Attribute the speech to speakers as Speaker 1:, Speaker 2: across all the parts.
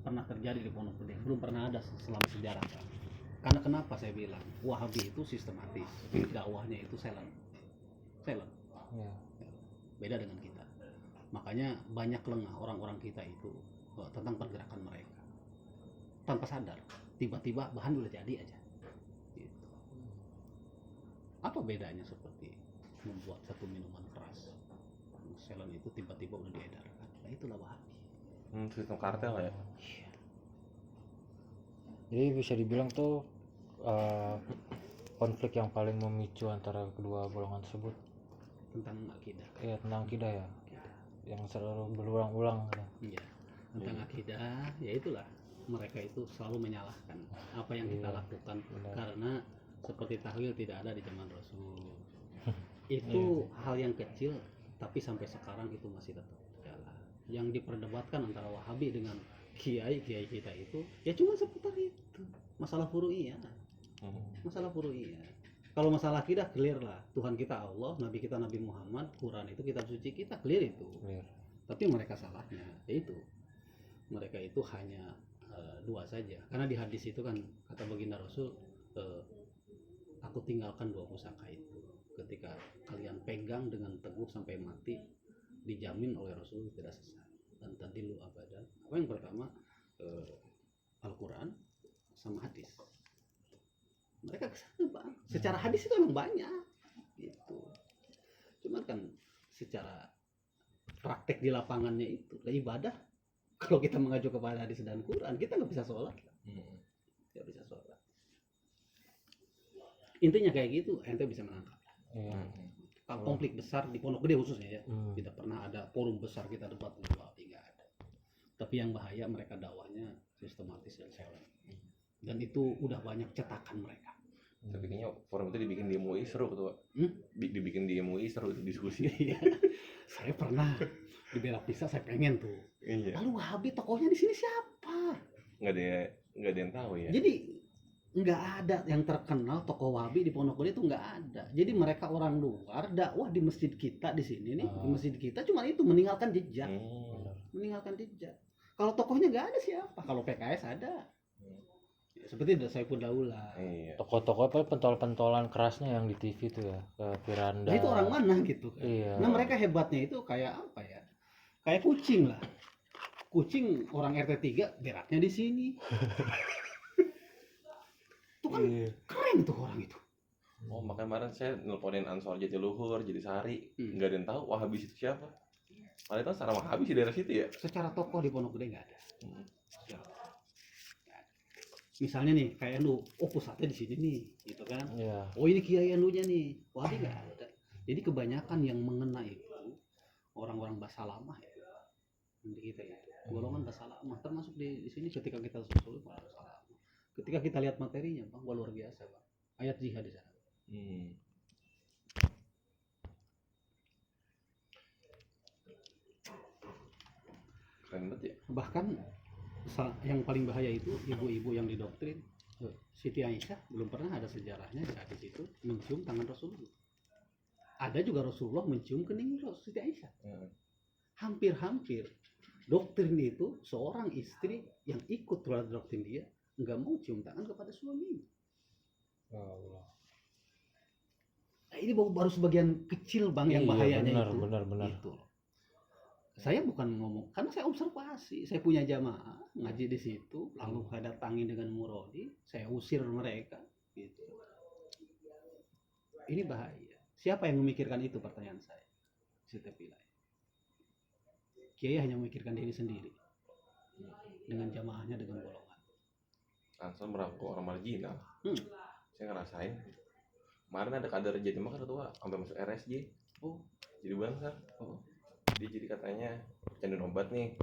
Speaker 1: pernah terjadi di Pondok Gede, belum pernah ada selama sejarah kan. Karena kenapa saya bilang Wahabi itu sistematis, dakwahnya itu silent.
Speaker 2: Ya.
Speaker 1: Beda dengan kita. Makanya banyak lengah orang-orang kita itu tentang pergerakan mereka. Tanpa sadar, tiba-tiba bahan udah jadi aja. Gitu. Apa bedanya seperti membuat satu minuman keras? Silent itu tiba-tiba udah diedarkan. Nah itulah Wahabi.
Speaker 3: Sistem kartel ya.
Speaker 2: Jadi bisa dibilang tuh konflik yang paling memicu antara kedua golongan tersebut
Speaker 1: Tentang akidah.
Speaker 2: ya tentang akidah ya, yang selalu berulang-ulang gitu.
Speaker 1: Iya, tentang akidah, ya itulah mereka itu selalu menyalahkan apa yang kita lakukan karena seperti tahlil tidak ada di zaman Rasul. Itu hal yang kecil, tapi sampai sekarang itu masih tetap jalan. Yang diperdebatkan antara Wahabi dengan kiai kita itu ya cuma seputar itu, masalah furu'iyah. Masalah furu'iyah. Kalau masalah akidah clear lah, Tuhan kita Allah, Nabi kita Nabi Muhammad, Quran itu kitab suci kita, clear itu. Tapi mereka salahnya yaitu mereka itu hanya dua saja, karena di hadis itu kan kata baginda Rasul, aku tinggalkan dua pusaka itu, ketika kalian pegang dengan teguh sampai mati dijamin oleh Rasul tidak sesat dan tadilu abadan. Apa yang pertama, Al-Quran sama hadis. Mereka kesana bang, secara hadis itu emang banyak gitu, cuman kan secara praktek di lapangannya itu ibadah, kalau kita mengacu kepada hadis dan Quran kita nggak bisa sholat, nggak bisa sholat. Intinya kayak gitu, ente bisa menangkap. Kalau konflik besar di Pondok Gede khususnya ya, tidak pernah ada forum besar kita debat Wahabi, nggak ada. Tapi yang bahaya mereka dakwahnya sistematis dan silent, dan itu udah banyak cetakan mereka.
Speaker 3: Tapi kayaknya forum itu dibikin di MUI seru tuh, dibikin di MUI seru itu diskusi.
Speaker 1: Saya pernah di Berak Pisah, saya pengen tuh.
Speaker 3: Iya.
Speaker 1: Lalu Wahabi tokohnya di sini siapa?
Speaker 3: Nggak ada yang tahu ya.
Speaker 1: Jadi nggak ada yang terkenal tokoh Wahabi di Pondok Gede itu nggak ada. Jadi mereka orang luar dakwah di masjid kita di sini nih, di masjid kita cuma itu meninggalkan jejak, meninggalkan jejak. Kalau tokohnya nggak ada siapa? Kalau PKS ada. Seperti Saiful Daula.
Speaker 3: Iya.
Speaker 2: Tokoh-tokoh apa pentol-pentolan kerasnya yang di TV tuh ya, ke Firanda.
Speaker 1: Nah itu orang mana gitu kan?
Speaker 2: Iya.
Speaker 1: Nah mereka hebatnya itu kayak apa ya? Kayak kucing lah. Kucing orang RT 3 beraknya di sini. Itu kan keren tuh orang itu.
Speaker 3: Oh makanya kemarin saya nelponin Ansor Jatiluhur, Jatisari, nggak ada yang tahu Wahabis itu siapa. Padahal itu secara Wahabis di daerah situ ya.
Speaker 1: Secara tokoh di Pondok Gede nggak ada. Misalnya nih kayak NU, oh pusatnya di sini nih, gitu kan?
Speaker 2: Iya.
Speaker 1: Oh ini Kiai NU-nya nih, Wahabi nggak ada. Jadi kebanyakan yang mengena itu orang-orang Basalamah ya, di kita ya, golongan Basalamah, termasuk di sini ketika kita susul Basalamah. Ketika kita lihat materinya, bang, wah luar biasa bang, ayat jihad di sana.
Speaker 3: Keren banget ya.
Speaker 1: Bahkan yang paling bahaya itu ibu-ibu yang didoktrin. Siti Aisyah belum pernah ada sejarahnya di hadis itu mencium tangan Rasulullah. Ada juga Rasulullah mencium kening Siti Aisyah. Hampir-hampir doktrin itu seorang istri yang ikut terhadap doktrin dia nggak mau cium tangan kepada suaminya. Nah, ini baru sebagian kecil bang yang bahayanya itu.
Speaker 2: Benar.
Speaker 1: Gitu. Saya bukan ngomong, karena saya observasi, saya punya jamaah ngaji di situ, lalu saya datangin dengan murodi, saya usir mereka, gitu. Ini bahaya. Siapa yang memikirkan itu, pertanyaan saya? Saya bilang, Kiai hanya memikirkan diri sendiri, dengan jamaahnya, dengan golongan.
Speaker 3: Ansor merangkul orang marginal. Saya ngerasain. Kemarin ada kader Jatimah ketua sampai masuk RSJ. Jadi bangsa. Dia jadi katanya canduin obat nih,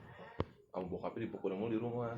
Speaker 3: sama bokapnya dipukulin mulu di rumah.